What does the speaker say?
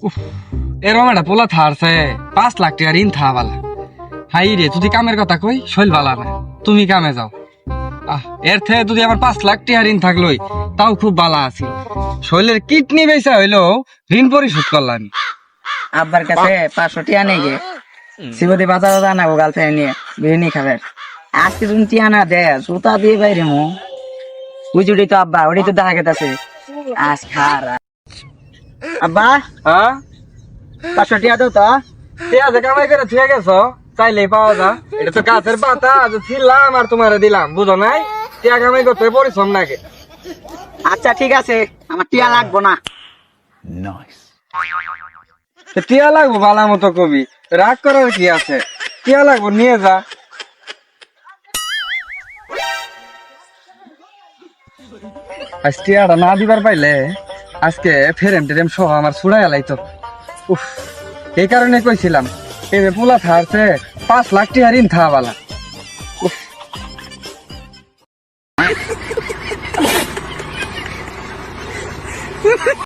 উফ, এরম একটা পোলা থারছে 5 লাখ টাকা ঋণ থা বালা। হাই রে, তুই কামের কথা কই শৈল বালা না, তুমি কামে যাও। এর থেকে যদি আমার 5 লাখ টাকা ঋণ থাকলোই তাও খুব বালা আছে। শৈলের কিডনি বেচা হইলো ঋণ পরিশোধ করলাম। আব্বার কাছে 500 টিয়া নেই গে শিবদি বাজার আনাবো গার্লফ্রেন্ড নিয়ে বিরিয়ানি খাবে। আজকে তুমি টিয়া না দে জুতা দিয়ে বাইরে মো বুঝুড়ি তো আব্বা ওটাই তো দেখা গেছে আজ খারা আব্বা হ্যাঁ, 500 টিয়া দাও তো। ঠিক আছে, কামাই করে ঠিক গেছো, চাইলেই পাওয়া যা। এটা তো গাছের পাতা, যে ছিলাম আর তোমারে দিলাম, বুঝো নাই? টিয়া কামাই করতে পরিশ্রম নাকি? আচ্ছা ঠিক আছে, আমার টিয়া লাগবো না। টিয়া লাগবো ভালো মতো কবি, রাগ করার কি আছে? টিয়া লাগবো, নিয়ে যা। আজ টিয়াটা না দিবার পাইলে আজকে ফেরেম টেরেম সহ আমার ছুড়াই এলাইতো। উফ, এই কারণে কইছিলাম এই যে পোলা থারছে 5 লাখ টাকা ঋণ থা বালা। উফ।